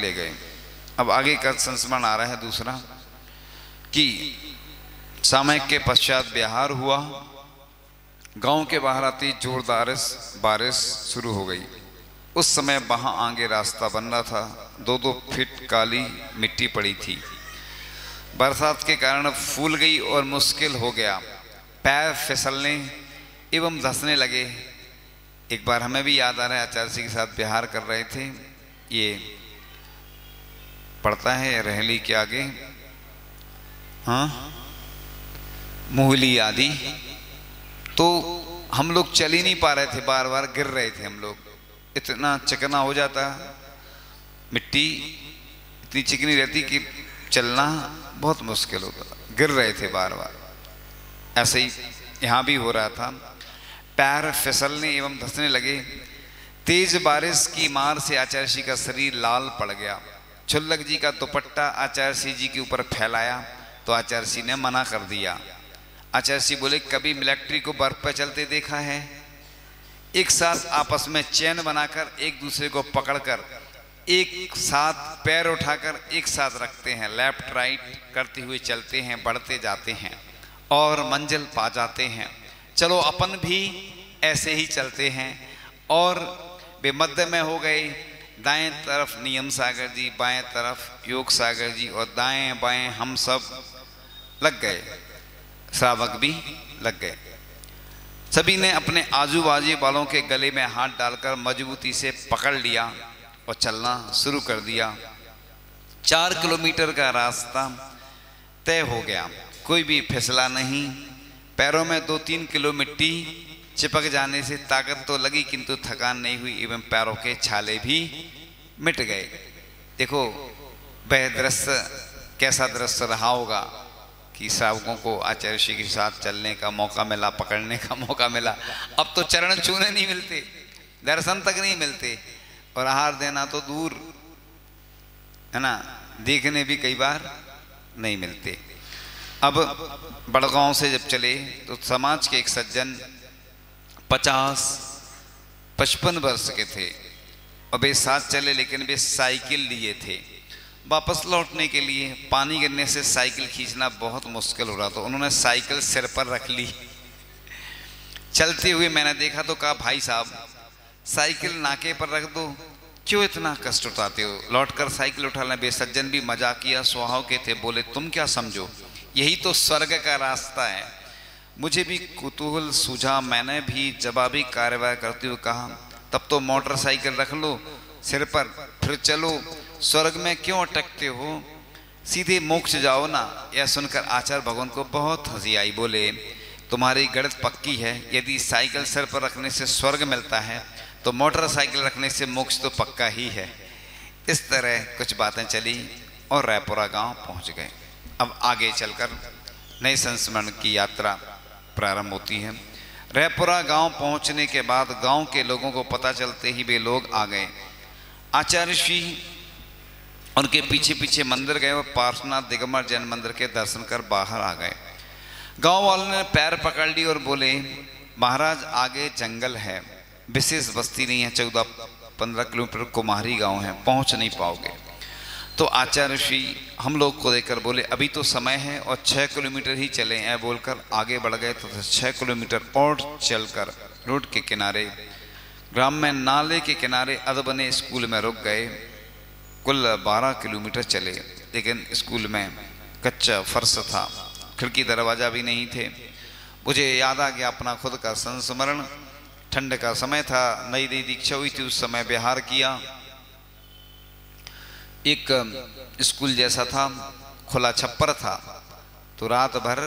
ले गए। अब आगे का संस्मरण आ रहा है दूसरा कि सामयिक के पश्चात बिहार हुआ। गांव के बाहर आती जोरदार बारिश शुरू हो गई। उस समय वहां आगे रास्ता बन रहा था। 2-2 फीट काली मिट्टी पड़ी थी। बरसात के कारण फूल गई और मुश्किल हो गया। पैर फिसलने एवं धंसने लगे। एक बार हमें भी याद आ रहा है, आचार्य जी के साथ बिहार कर रहे थे। ये पड़ता है रहली के आगे, हाँ, मुहली आदि। तो हम लोग चल ही नहीं पा रहे थे, बार बार गिर रहे थे हम लोग। इतना चिकना हो जाता, मिट्टी इतनी चिकनी रहती कि चलना बहुत मुश्किल होता, गिर रहे थे बार बार। ऐसे ही यहाँ भी हो रहा था। पैर फिसलने एवं धंसने लगे। तेज बारिश की मार से आचार्य जी का शरीर लाल पड़ गया। छुल्लक जी का दुपट्टा आचार्य जी के ऊपर फैलाया तो आचार्य जी ने मना कर दिया। आचार्य जी बोले, कभी मिलिट्री को बर्फ पर चलते देखा है? एक साथ आपस में चैन बनाकर एक दूसरे को पकड़कर एक साथ पैर उठाकर एक साथ रखते हैं, लेफ्ट राइट करते हुए चलते हैं, बढ़ते जाते हैं और मंजिल पा जाते हैं। चलो अपन भी ऐसे ही चलते हैं। और वे मध्य में हो गए। दाएं तरफ नियम सागर जी, बाएं तरफ योग सागर जी और दाएं बाएं हम सब लग गए, श्रावक भी लग गए। सभी ने अपने आजू बाजू वालों के गले में हाथ डालकर मजबूती से पकड़ लिया और चलना शुरू कर दिया। 4 किलोमीटर का रास्ता तय हो गया। कोई भी फिसला नहीं। पैरों में 2-3 किलो मिट्टी चिपक जाने से ताकत तो लगी किंतु थकान नहीं हुई एवं पैरों के छाले भी मिट गए। देखो वह दृश्य कैसा दृश्य रहा होगा कि श्रावकों को आचार्य जी के साथ चलने का मौका मिला, पकड़ने का मौका मिला। अब तो चरण छूने नहीं मिलते, दर्शन तक नहीं मिलते और आहार देना तो दूर है ना, देखने भी कई बार नहीं मिलते। अब बड़गांव से जब चले तो समाज के एक सज्जन 50-55 वर्ष के थे और वे साथ चले, लेकिन वे साइकिल लिए थे। वापस लौटने के लिए पानी गिरने से साइकिल खींचना बहुत मुश्किल हो रहा था। उन्होंने साइकिल सिर पर रख ली। चलते हुए मैंने देखा तो कहा, भाई साहब साइकिल नाके पर रख दो, क्यों इतना कष्ट उठाते हो, लौटकर साइकिल उठा लें। वे सज्जन भी मजाकिया स्वभाव के थे। बोले, तुम क्या समझो, यही तो स्वर्ग का रास्ता है। मुझे भी कुतूहल सूझा। मैंने भी जवाबी कार्रवाई करते हुए कहा, तब तो मोटरसाइकिल रख लो सिर पर, फिर चलो, स्वर्ग में क्यों अटकते हो, सीधे मोक्ष जाओ ना। यह सुनकर आचार्य भगवान को बहुत हंसी आई। बोले, तुम्हारी गणित पक्की है। यदि साइकिल सिर पर रखने से स्वर्ग मिलता है तो मोटरसाइकिल रखने से मोक्ष तो पक्का ही है। इस तरह कुछ बातें चली और रायपुरा गांव पहुंच गए। अब आगे चलकर नए संस्मरण की यात्रा प्रारंभ होती है। रायपुरा गांव पहुंचने के बाद गांव के लोगों को पता चलते ही वे लोग आ गए। आचार्य जी उनके पीछे पीछे मंदिर गए और पार्श्वनाथ दिगंबर जैन मंदिर के दर्शन कर बाहर आ गए। गांव वालों ने पैर पकड़ ली और बोले, महाराज आगे जंगल है, विशेष बस्ती नहीं है, 14-15 किलोमीटर कुम्हारी गांव है, पहुंच नहीं पाओगे। तो आचार्य श्री हम लोग को देखकर बोले, अभी तो समय है और 6 किलोमीटर ही चले हैं। बोलकर आगे बढ़ गए तो 6 किलोमीटर और चलकर रोड के किनारे ग्राम में नाले के किनारे अधबने स्कूल में रुक गए। कुल 12 किलोमीटर चले, लेकिन स्कूल में कच्चा फर्श था, खिड़की दरवाज़ा भी नहीं थे। मुझे याद आ गया अपना खुद का संस्मरण। ठंड का समय था, नई नई दीक्षा हुई थी, उस समय बिहार किया। एक स्कूल जैसा था, खुला छप्पर था, तो रात भर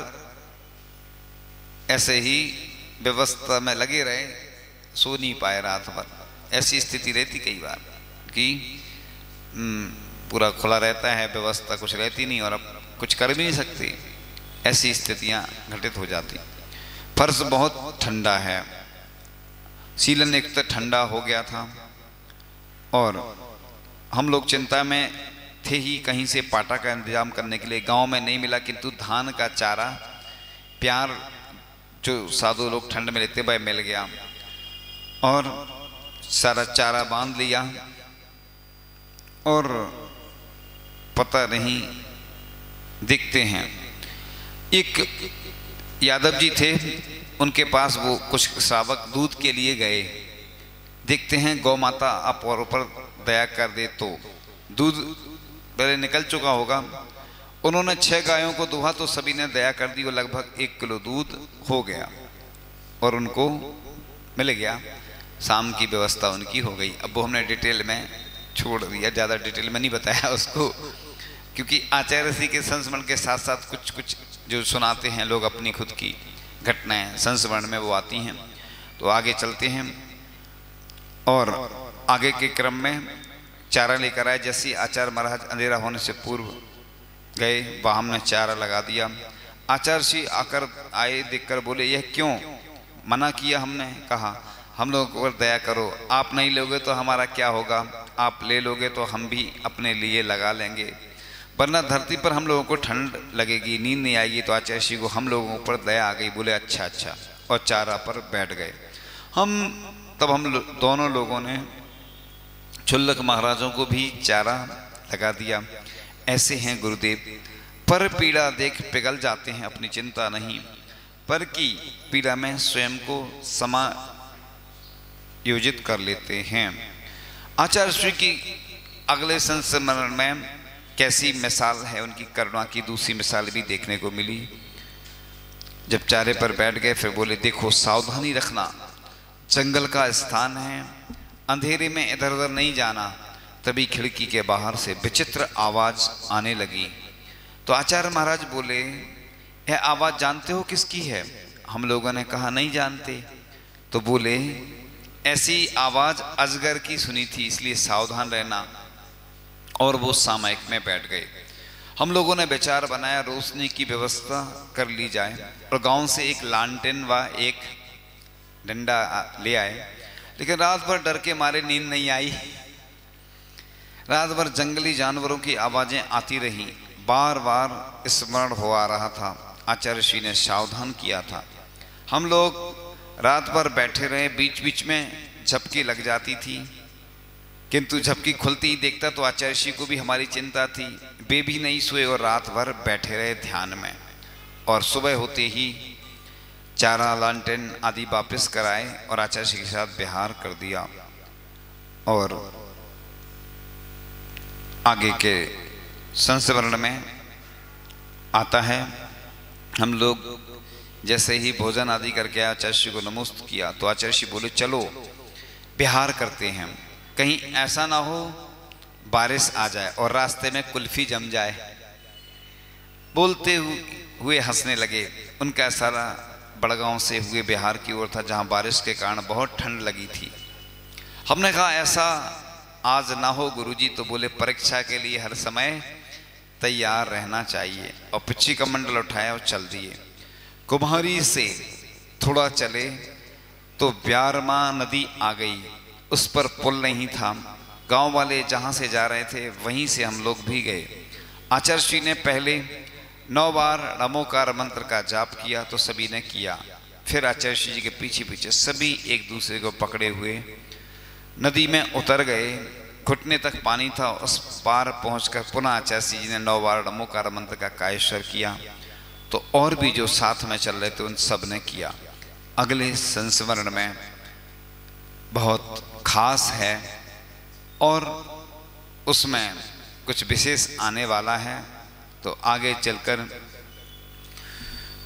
ऐसे ही व्यवस्था में लगे रहे, सो नहीं पाए रात भर। ऐसी स्थिति रहती कई बार कि पूरा खुला रहता है, व्यवस्था कुछ रहती नहीं और अब कुछ कर भी नहीं सकते, ऐसी स्थितियां घटित हो जाती। फर्श बहुत ठंडा है, सीलन एक तो ठंडा हो गया था और हम लोग चिंता में थे ही कहीं से पाटा का इंतजाम करने के लिए। गांव में नहीं मिला, किंतु धान का चारा प्यार जो साधु लोग ठंड में लेते वह मिल गया और सारा चारा बांध लिया और पता नहीं दिखते हैं। एक यादव जी थे, उनके पास वो कुछ श्रावक दूध के लिए गए। देखते हैं गौ माता आप और ऊपर दया कर दे तो दूध पहले निकल चुका होगा। उन्होंने 6 गायों को दुहा तो सभी ने दया कर दी और लगभग 1 किलो दूध हो गया और उनको मिल गया। शाम की व्यवस्था उनकी हो गई। अब वो हमने डिटेल में छोड़ दिया, ज़्यादा डिटेल में नहीं बताया उसको, क्योंकि आचार्य श्री के संस्मरण के साथ साथ कुछ कुछ जो सुनाते हैं लोग अपनी खुद की घटनाएं संस्मरण में वो आती हैं। तो आगे चलते हैं और आगे के क्रम में चारा लेकर आए। जैसे आचार्य महाराज अंधेरा होने से पूर्व गए, वहाँ हमने चारा लगा दिया। आचार्य श्री आकर आए, देखकर बोले यह क्यों? मना किया हमने, कहा हम लोगों पर दया करो, आप नहीं लोगे तो हमारा क्या होगा, आप ले लोगे तो हम भी अपने लिए लगा लेंगे, वरना धरती पर हम लोगों को ठंड लगेगी, नींद नहीं आएगी। तो आचार्य श्री को हम लोगों पर दया आ गई, बोले अच्छा अच्छा, और चारा पर बैठ गए। हम दोनों लोगों ने छुल्लक महाराजों को भी चारा लगा दिया। ऐसे हैं गुरुदेव, पर पीड़ा देख पिघल जाते हैं, अपनी चिंता नहीं, पर की पीड़ा में स्वयं को समायोजित कर लेते हैं। आचार्य श्री की अगले संस्मरण में कैसी मिसाल है, उनकी करुणा की दूसरी मिसाल भी देखने को मिली। जब चारे पर बैठ गए फिर बोले देखो सावधानी रखना, जंगल का स्थान है, अंधेरे में इधर उधर नहीं जाना। तभी खिड़की के बाहर से विचित्र आवाज आने लगी। तो आचार्य महाराज बोले यह आवाज जानते हो किसकी है? हम लोगों ने कहा नहीं जानते। तो बोले ऐसी आवाज अजगर की सुनी थी, इसलिए सावधान रहना। और वो सामयिक में बैठ गए। हम लोगों ने विचार बनाया रोशनी की व्यवस्था कर ली जाए और गांव से एक लालटेन व एक डंडा ले आए। लेकिन रात भर डर के मारे नींद नहीं आई। रात भर जंगली जानवरों की आवाजें आती रहीं, बार बार स्मरण हो आ रहा था। आचार्य श्री ने सावधान किया था। हम लोग रात भर बैठे रहे, बीच बीच में झपकी लग जाती थी, किंतु झपकी खुलती ही देखता तो आचार्य श्री को भी हमारी चिंता थी। वे भी नहीं सोए और रात भर बैठे रहे ध्यान में। और सुबह होते ही चारा लालटेन आदि वापस कराए और आचार्य श्री के साथ विहार कर दिया। और आगे के संस्मरण में आता है, हम लोग जैसे ही भोजन आदि करके आचार्य श्री को नमस्ते किया तो आचार्य श्री बोले चलो विहार करते हैं, कहीं ऐसा ना हो बारिश आ जाए और रास्ते में कुल्फी जम जाए। बोलते हुए हंसने लगे। उनका सारा बड़गांव से हुए बिहार की ओर था, जहां बारिश के कारण बहुत ठंड लगी थी। हमने कहा ऐसा आज ना हो गुरुजी। तो बोले परीक्षा के लिए हर समय तैयार रहना चाहिए। और पिच्ची का मंडल उठाया और चल दिए। कुम्हारी से थोड़ा चले तो ब्यारमा नदी आ गई। उस पर पुल नहीं था। गांव वाले जहां से जा रहे थे वहीं से हम लोग भी गए। आचार्य श्री ने पहले 9 बार नमोकार मंत्र का जाप किया तो सभी ने किया। फिर आचार्य श्री जी के पीछे पीछे सभी एक दूसरे को पकड़े हुए नदी में उतर गए। घुटने तक पानी था। उस पार पहुंचकर पुनः आचार्य श्री जी ने 9 बार नमोकार मंत्र का कायेश्वर किया। तो और भी जो साथ में चल रहे थे उन सब ने किया। अगले संस्मरण में बहुत खास है और उसमें कुछ विशेष आने वाला है। तो आगे चलकर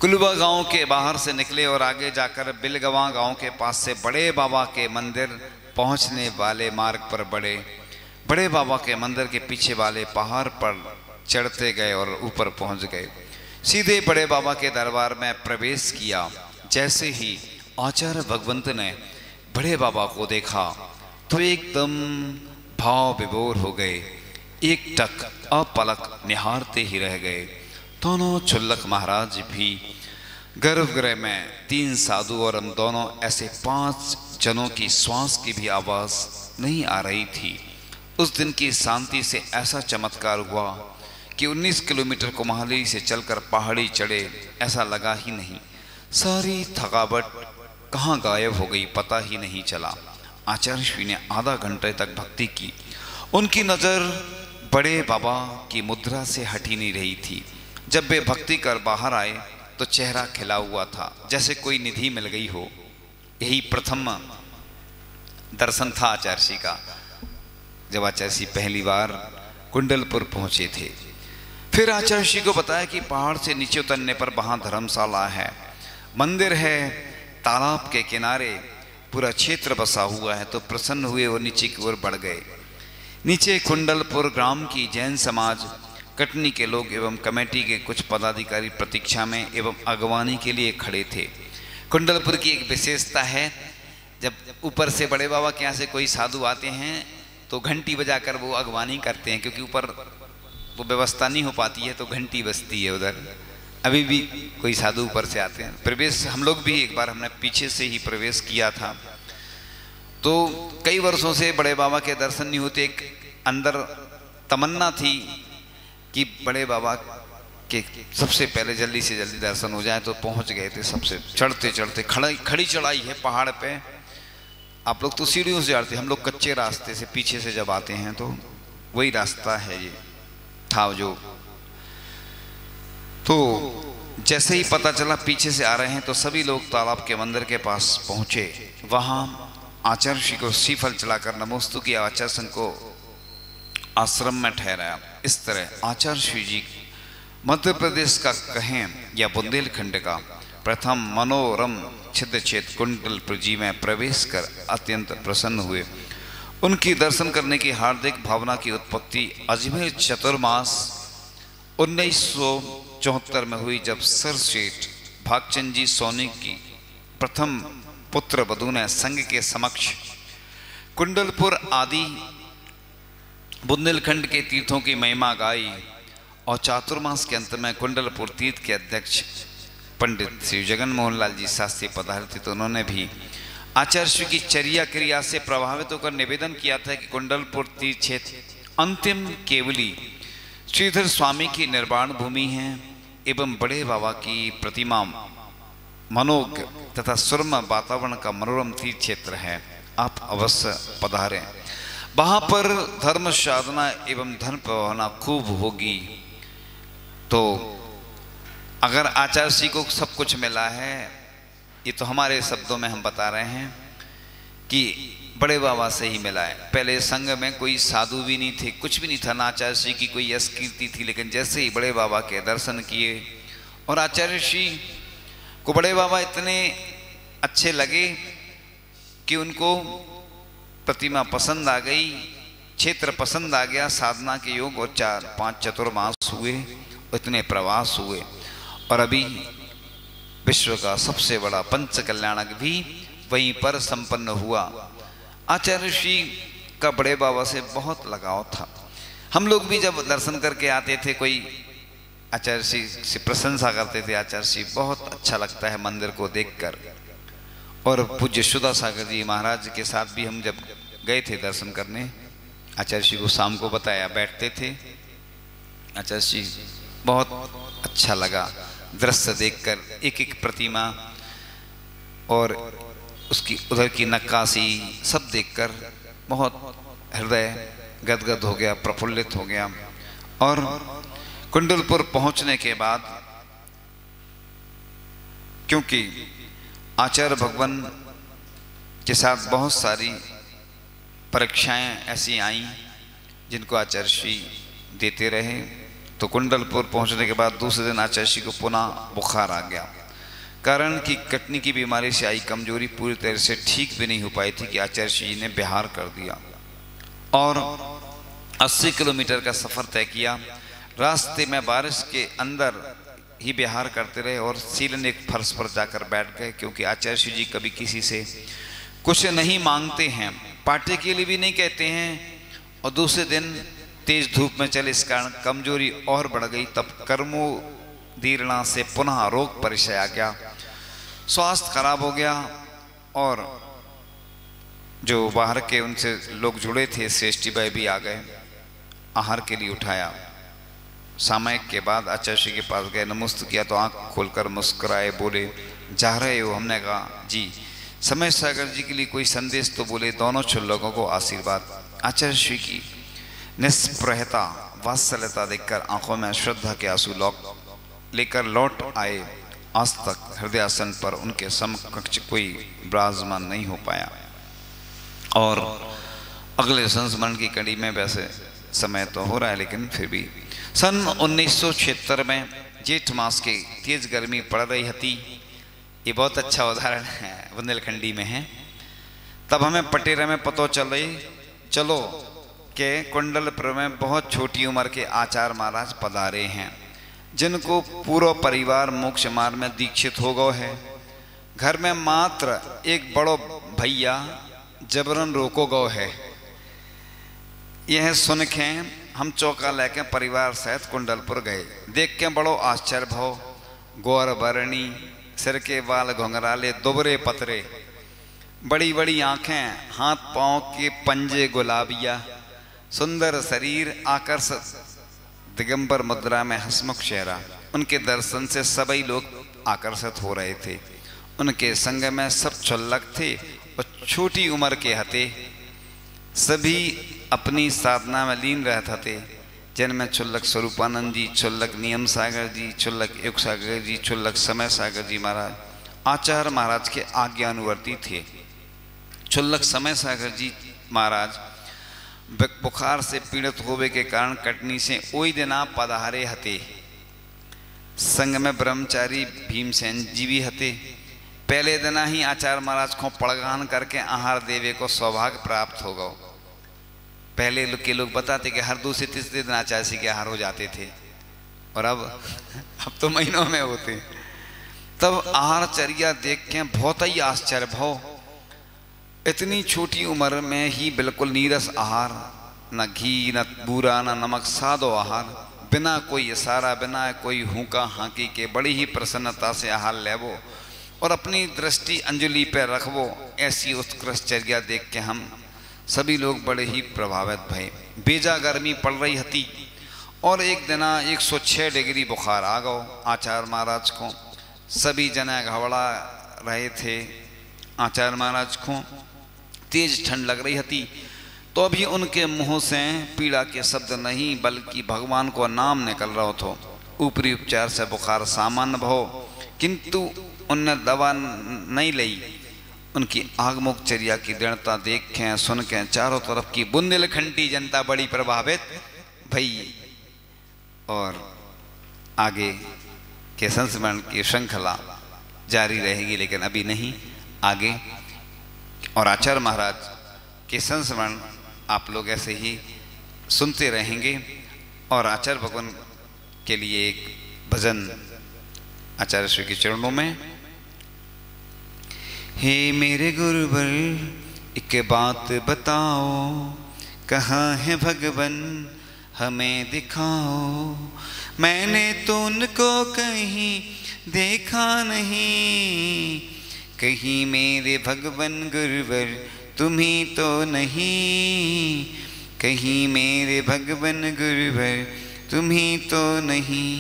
कुलबा गांव के बाहर से निकले और आगे जाकर बिलगवा गांव के पास से बड़े बाबा के मंदिर पहुंचने वाले मार्ग पर बड़े बाबा के मंदिर के पीछे वाले पहाड़ पर चढ़ते गए और ऊपर पहुंच गए। सीधे बड़े बाबा के दरबार में प्रवेश किया। जैसे ही आचार्य भगवंत ने बड़े बाबा को देखा तो एकदम भाव विभोर हो गए। एक टक अपलक निहारते ही रह गए। दोनों छुल्लक महाराज भी गर्भगृह में 3 साधु और हम दोनों ऐसे 5 जनों की श्वास की भी आवाज नहीं आ रही थी। उस दिन की शांति से ऐसा चमत्कार हुआ कि 19 किलोमीटर कुम्हाली से चलकर पहाड़ी चढ़े ऐसा लगा ही नहीं। सारी थकावट कहाँ गायब हो गई पता ही नहीं चला। आचार्य श्री ने आधा घंटे तक भक्ति की। उनकी नज़र बड़े बाबा की मुद्रा से हटी नहीं रही थी। जब वे भक्ति कर बाहर आए तो चेहरा खिला हुआ था, जैसे कोई निधि मिल गई हो। यही प्रथम दर्शन था आचार्य श्री का, जब आचार्य श्री पहली बार कुंडलपुर पहुंचे थे। फिर आचार्य श्री को बताया कि पहाड़ से नीचे उतरने पर वहां धर्मशाला है, मंदिर है, तालाब के किनारे पूरा क्षेत्र बसा हुआ है। तो प्रसन्न हुए और नीचे की ओर बढ़ गए। नीचे कुंडलपुर ग्राम की जैन समाज, कटनी के लोग एवं कमेटी के कुछ पदाधिकारी प्रतीक्षा में एवं अगवानी के लिए खड़े थे। कुंडलपुर की एक विशेषता है, जब ऊपर से बड़े बाबा के यहाँ से कोई साधु आते हैं तो घंटी बजाकर वो अगवानी करते हैं, क्योंकि ऊपर वो व्यवस्था नहीं हो पाती है तो घंटी बजती है उधर। अभी भी कोई साधु ऊपर से आते हैं। प्रवेश हम लोग भी एक बार हमने पीछे से ही प्रवेश किया था, तो कई वर्षों से बड़े बाबा के दर्शन नहीं होते। एक अंदर तमन्ना थी कि बड़े बाबा के सबसे पहले जल्दी से जल्दी दर्शन हो जाए, तो पहुंच गए थे। सबसे चढ़ते चढ़ते खड़ी चढ़ाई है पहाड़ पे, आप लोग तो सीढ़ियों से चढ़ते, हम लोग कच्चे रास्ते से पीछे से जब आते हैं तो वही रास्ता है ये था जो। तो जैसे ही पता चला पीछे से आ रहे हैं तो सभी लोग तालाब के मंदिर के पास पहुंचे। वहां आचार्य श्री को श्रीफल चलाकर नमोस्तु किया, आचार्य संघ को आश्रम में ठहराया। इस तरह आचार्य श्री जी मध्य प्रदेश का कहें या बुंदेलखंड का प्रथम मनोरम छिद्रक्षेत्र कुंडलपुर जी में प्रवेश कर अत्यंत प्रसन्न हुए। उनकी दर्शन करने की हार्दिक भावना की उत्पत्ति अजमेर चतुर्मास 1974 में हुई, जब सर सेठ भागचंद जी सोनी की प्रथम पुत्र वधू ने संघ के समक्ष कुंडलपुर आदि बुंदेलखंड के तीर्थों की महिमा गाई। और चातुर्मास के अंत में कुंडलपुर तीर्थ के अध्यक्ष पंडित श्री जगन मोहन लाल जी शास्त्री पधारे थे, तो उन्होंने भी आचार्य की चर्या क्रिया से प्रभावित होकर निवेदन किया था कि कुंडलपुर तीर्थ क्षेत्र अंतिम केवली श्रीधर स्वामी की निर्वाण भूमि है एवं बड़े बाबा की प्रतिमा मनोज्ञ तथा सुरम्य वातावरण का मनोरम तीर्थ क्षेत्र है। आप अवश्य पधारें, वहां पर धर्म साधना एवं धन प्रभावना खूब होगी। तो अगर आचार्य श्री को सब कुछ मिला है, ये तो हमारे शब्दों में हम बता रहे हैं कि बड़े बाबा से ही मिला है। पहले संघ में कोई साधु भी नहीं थे, कुछ भी नहीं था, ना आचार्य श्री की कोई यश कीर्ति थी। लेकिन जैसे ही बड़े बाबा के दर्शन किए और आचार्य श्री को बड़े बाबा इतने अच्छे लगे कि उनको प्रतिमा पसंद आ गई, क्षेत्र पसंद आ गया, साधना के योग और 4-5 चतुर्मास हुए, इतने प्रवास हुए। और अभी विश्व का सबसे बड़ा पंच कल्याणक भी वहीं पर संपन्न हुआ। आचार्य श्री का बड़े बाबा से बहुत लगाव था। हम लोग भी जब दर्शन करके आते थे, कोई आचार्य श्री से प्रशंसा करते थे, आचार्य श्री बहुत अच्छा लगता है मंदिर को देखकर। और पूज्य सुधा सागर जी महाराज के साथ भी हम जब गए थे दर्शन करने, आचार्य श्री को शाम को बताया, बैठते थे। आचार्य श्री बहुत अच्छा लगा दृश्य देखकर, एक एक प्रतिमा और उसकी उधर की नक्काशी सब देखकर बहुत हृदय गदगद हो गया, प्रफुल्लित हो गया। और कुंडलपुर पहुंचने के बाद, क्योंकि आचार्य भगवान के साथ बहुत सारी परीक्षाएं ऐसी आईं जिनको आचार्य श्री देते रहे, तो कुंडलपुर पहुंचने के बाद दूसरे दिन आचार्य श्री को पुनः बुखार आ गया। कारण कि कटनी की बीमारी से आई कमजोरी पूरी तरह से ठीक भी नहीं हो पाई थी कि आचार्य श्री ने बिहार कर दिया और 80 किलोमीटर का सफ़र तय किया। रास्ते में बारिश के अंदर ही बिहार करते रहे और सीलन एक फर्श पर जाकर बैठ गए, क्योंकि आचार्य श्री जी कभी किसी से कुछ नहीं मांगते हैं, पार्टी के लिए भी नहीं कहते हैं। और दूसरे दिन तेज धूप में चले, इस कारण कमजोरी और बढ़ गई। तब कर्मोदीर्णा से पुनः रोग परिचय आ गया, स्वास्थ्य खराब हो गया। और जो बाहर के उनसे लोग जुड़े थे, श्रेष्ठी भाई भी आ गए, आहार के लिए उठाया। सामयिक के बाद आचार्य श्री के पास गए, नमस्ते किया तो आंख खोलकर मुस्कुराए, बोले जा रहे हो? हमने कहा जी। समय सागर जी के लिए कोई संदेश तो बोले, दोनों लोगों को आशीर्वाद। आचार्य श्री की निस्पृहता वात्सल्यता देखकर आंखों में श्रद्धा के आंसू लेकर लौट आए। आज तक हृदयासन पर उनके समकक्ष कोई विराजमान नहीं हो पाया। और अगले संस्मरण की कड़ी में, वैसे समय तो हो रहा है लेकिन फिर भी, सन 1976 में जेठ मास की तेज गर्मी पड़ रही थी। ये बहुत अच्छा उदाहरण है, बुंदेलखंडी में है। तब हमें पटेरा में पता चलो कि कुंडलपुर में बहुत छोटी उम्र के आचार्य महाराज पधारे हैं, जिनको पूरा परिवार मोक्ष मार्ग में दीक्षित हो गए है। घर में मात्र एक बड़ो भैया जबरन रोको गए है। यह सुन के हम चौका लेके परिवार सहित कुंडलपुर गए। देख के बड़ो आश्चर्य भाव, गौर बरणी, सिर के बाल घुंघराले, दुबरे पतरे, बड़ी बड़ी आंखें, हाथ पांव के पंजे गुलाबिया, सुंदर शरीर, आकर्षक दिगंबर मुद्रा में हसमुख चेहरा। उनके दर्शन से सभी लोग आकर्षित हो रहे थे। उनके संग में सब चुल्लक थे और छोटी उम्र के हते। सभी अपनी साधना में लीन रहते थे, जिनमें चुल्लक स्वरूपानंद जी, चुल्लक नियम सागर जी, चुल्लक युग सागर जी, चुल्लक समय सागर जी महाराज आचार्य महाराज के आज्ञानुवर्ती थे। चुल्लक समय सागर जी महाराज बुखार से पीड़ित होवे के कारण कटनी से ओई दिना पधारे हते। संग में ब्रह्मचारी भीमसेन जी भी हते। पहले दिना ही आचार्य महाराज को पड़गान करके आहार देवे को सौभाग्य प्राप्त हो गो। पहले के लोग बताते कि हर दूसरे तीसरे दिन आचार्य के आहार हो जाते थे, और अब तो महीनों में होते। तब आहारचर्या देख के बहुत ही आश्चर्य भाव। इतनी छोटी उम्र में ही बिल्कुल नीरस आहार, न घी न बूरा न नमक, सादो आहार, बिना कोई इशारा, बिना कोई हुक्का हाकी के बड़ी ही प्रसन्नता से आहार लेवो और अपनी दृष्टि अंजलि पर रखवो। ऐसी उत्कृष्ट चर्या देख के हम सभी लोग बड़े ही प्रभावित भये। बेजा गर्मी पड़ रही थी और एक दिना 106 डिग्री बुखार आ गो आचार्य महाराज को। सभी जने घबरा रहे थे। आचार्य महाराज को तेज ठंड लग रही थी, तो अभी उनके मुंह से पीड़ा के शब्द नहीं बल्कि भगवान को नाम निकल रहा था। ऊपरी उपचार से बुखार सामान्य भाव, किंतु उनने दवा नहीं ली। उनकी आगमुख चर्या की दृढ़ता देख के सुन के चारों तरफ की बुंदेलखंडी जनता बड़ी प्रभावित भई। और आगे के संस्मरण की श्रृंखला जारी रहेगी, लेकिन अभी नहीं, आगे। और आचार्य महाराज के संस्मरण आप लोग ऐसे ही सुनते रहेंगे। और आचार्य भगवान के लिए एक भजन आचार्य श्री के चरणों में। हे मेरे गुरुवर एक बात बताओ, कहाँ है भगवान हमें दिखाओ। मैंने तो उनको कहीं देखा नहीं, कहीं मेरे भगवान गुरुवर तुम्ही तो नहीं, कहीं मेरे भगवान गुरुवर तुम्ही तो नहीं।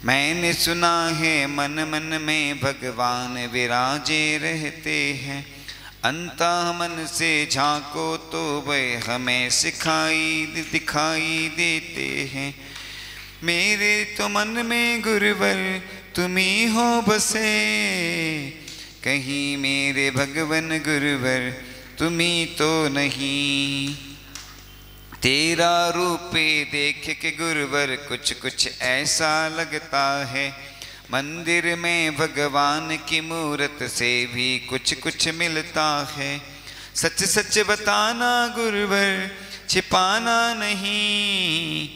मैंने सुना है मन मन में भगवान विराजे रहते हैं, अंता मन से झांको तो वह हमें दिखाई देते हैं। मेरे तो मन में गुरुवर तुम्ही हो बसे, कहीं मेरे भगवान गुरुवर तुम्ही तो नहीं। तेरा रूप देख के गुरुवर कुछ कुछ ऐसा लगता है, मंदिर में भगवान की मूरत से भी कुछ कुछ मिलता है। सच सच बताना गुरुवर छिपाना नहीं,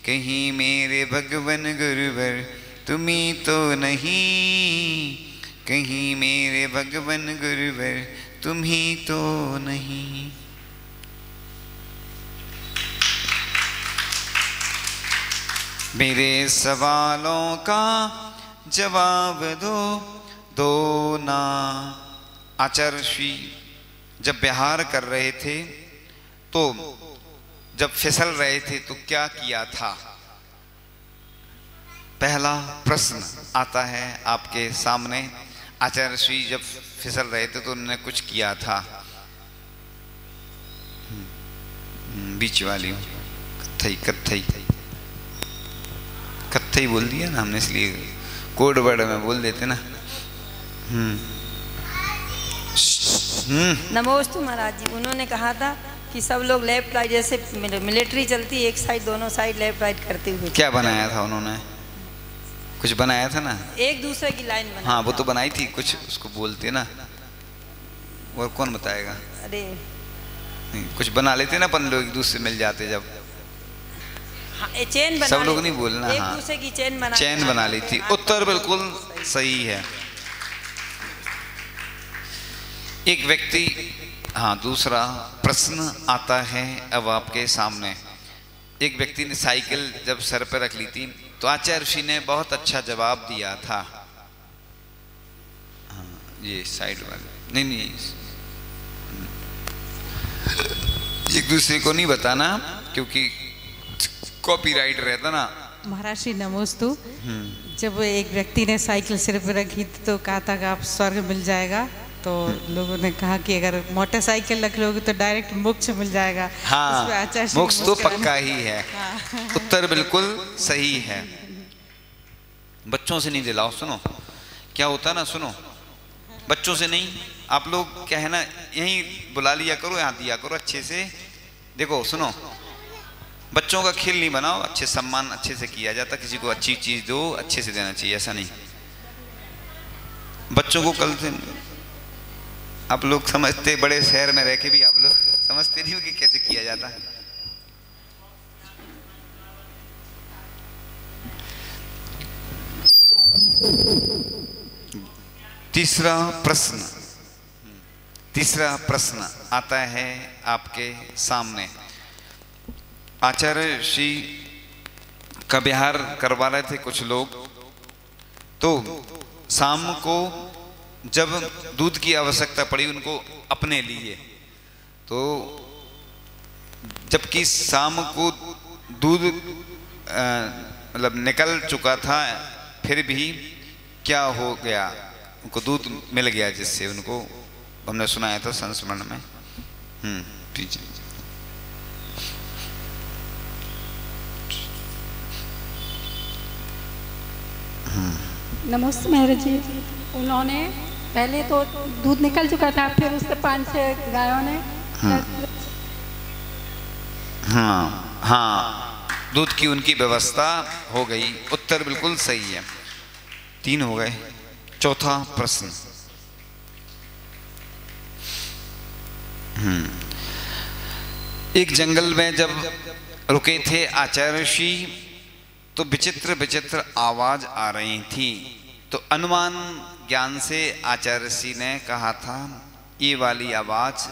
कहीं मेरे भगवान गुरुवर तुम्ही तो नहीं, कहीं मेरे भगवान गुरुवर तुम्ही तो नहीं। मेरे सवालों का जवाब दो ना। आचार्य श्री जब विहार कर रहे थे तो जब फिसल रहे थे तो क्या किया था? पहला प्रश्न आता है आपके सामने। आचार्य श्री जब फिसल रहे थे तो उन्होंने कुछ किया था। बीच वाली कत्थई कत्थई कत्थई बोल दिया ना हमने, इसलिए कोड वर्ड में बोल देते ना। नमोस्तु महाराज जी, उन्होंने कहा था कि सब लोग लेफ्ट राइट, जैसे मिलिट्री चलती है एक साइड, दोनों साइड लेफ्ट राइट करते हुए। क्या बनाया था उन्होंने? कुछ बनाया था ना, एक दूसरे की लाइन बना। हाँ वो तो बनाई थी, कुछ उसको बोलते ना, और कौन बताएगा? अरे कुछ बना लेते ना अपन लोग, एक दूसरे मिल जाते जब। हाँ, चेन बना, सब लोग नहीं बोलना, एक हाँ दूसरे की चेन बना ली थी। उत्तर बिल्कुल सही है। एक व्यक्ति, हाँ दूसरा प्रश्न आता है अब आपके सामने। एक व्यक्ति ने साइकिल जब सर पर रख ली थी तो आचार्य ऋषि ने बहुत अच्छा जवाब दिया था। हाँ, ये साइड वाले नहीं, एक दूसरे को नहीं बताना क्योंकि कॉपीराइट रहता ना। महाराज श्री नमोस्तु। जब एक व्यक्ति ने साइकिल सिर पर रखी तो कहा था कि आप स्वर्ग मिल जाएगा, तो लोगों ने कहा कि अगर मोटरसाइकिल रख लोगे तो डायरेक्ट मोक्ष मिल जाएगा। हाँ, मोक्ष तो पक्का ही है। हाँ। उत्तर बिल्कुल सही है। बच्चों से नहीं दिलाओ, सुनो क्या होता है ना, सुनो बच्चों से नहीं, आप लोग क्या है ना, यहीं बुला लिया करो, यहाँ दिया करो अच्छे से। देखो सुनो, बच्चों का खेल नहीं बनाओ, अच्छे सम्मान अच्छे से किया जाता, किसी को अच्छी चीज दो अच्छे से देना चाहिए, ऐसा नहीं। बच्चों को कल से आप लोग समझते, बड़े शहर में रह के भी आप लोग समझते नहीं हो कि कैसे किया जाता है। तीसरा प्रश्न आता है आपके सामने। आचार्य ऋषि का विहार करवा रहे थे कुछ लोग, तो शाम को जब दूध की आवश्यकता पड़ी उनको अपने लिए, तो जबकि शाम को दूध मतलब निकल चुका था, फिर भी क्या हो गया, उनको दूध मिल गया, जिससे उनको हमने सुनाया था संस्मरण में। पीछे नमस्ते महाराज जी। उन्होंने पहले तो दूध निकल चुका था, फिर उससे 5-6 गायों ने हाँ दूध की उनकी व्यवस्था हो गई। उत्तर बिल्कुल सही है, 3 हो गए। चौथा प्रश्न, एक जंगल में जब रुके थे आचार्य ऋषि, तो विचित्र विचित्र आवाज आ रही थी, तो अनुमान ज्ञान से आचार्य ऋषि ने कहा था ये वाली आवाज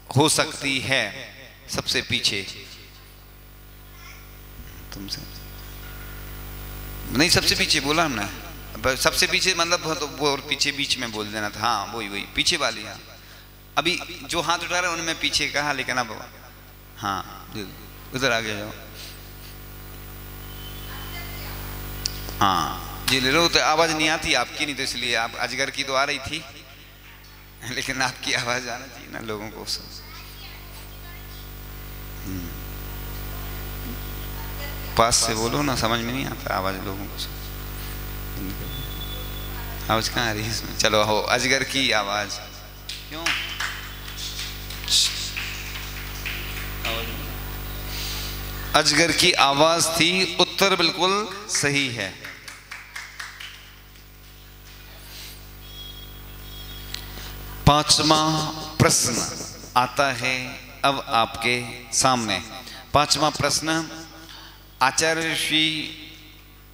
हो सकती है सबसे पीछे। तुमसे नहीं, सबसे पीछे बोला हमने, सबसे पीछे मतलब तो वो पीछे बीच में बोल देना था। हाँ वही पीछे वाली। हाँ अभी जो हाथ उठा रहे उन्होंने पीछे कहा, लेकिन अब हाँ उधर आगे जाओ। हाँ जी ले लो, तो आवाज नहीं आती आपकी, नहीं तो इसलिए आप अजगर की तो आ रही थी, लेकिन आपकी आवाज आना चाहिए ना लोगों को। पास से बोलो ना, समझ में नहीं आता आवाज लोगों को। आवाज कहाँ आ रही है इसमें? चलो हो, अजगर की आवाज। क्यों अजगर की आवाज थी। उत्तर बिल्कुल सही है। पांचवा प्रश्न आता है अब आपके सामने। पांचवा प्रश्न, आचार्य ऋषि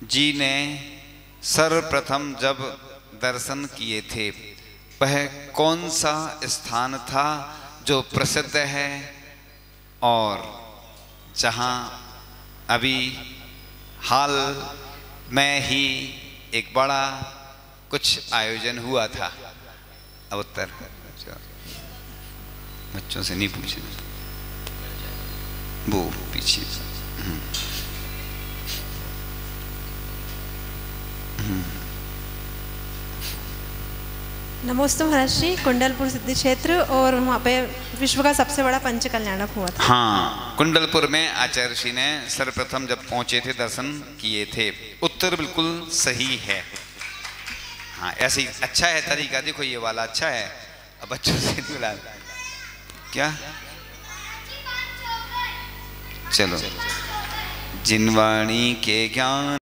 जी ने सर्वप्रथम जब दर्शन किए थे, वह कौन सा स्थान था जो प्रसिद्ध है और जहां अभी हाल में ही एक बड़ा कुछ आयोजन हुआ था? अब उत्तर बच्चों से नहीं पूछे, वो पीछे। नमोस्तु महर्षि, कुंडलपुर सिद्धि क्षेत्र, और वहाँ पे विश्व का सबसे बड़ा पंच कल्याणक हुआ था। हाँ, कुंडलपुर में आचार्य ऋषि ने सर्वप्रथम जब पहुंचे थे दर्शन किए थे। उत्तर बिल्कुल सही है। हाँ, ऐसे ही अच्छा है तरीका। देखो ये वाला अच्छा है। अब बच्चों से मिला क्या, चलो जिनवाणी के ज्ञान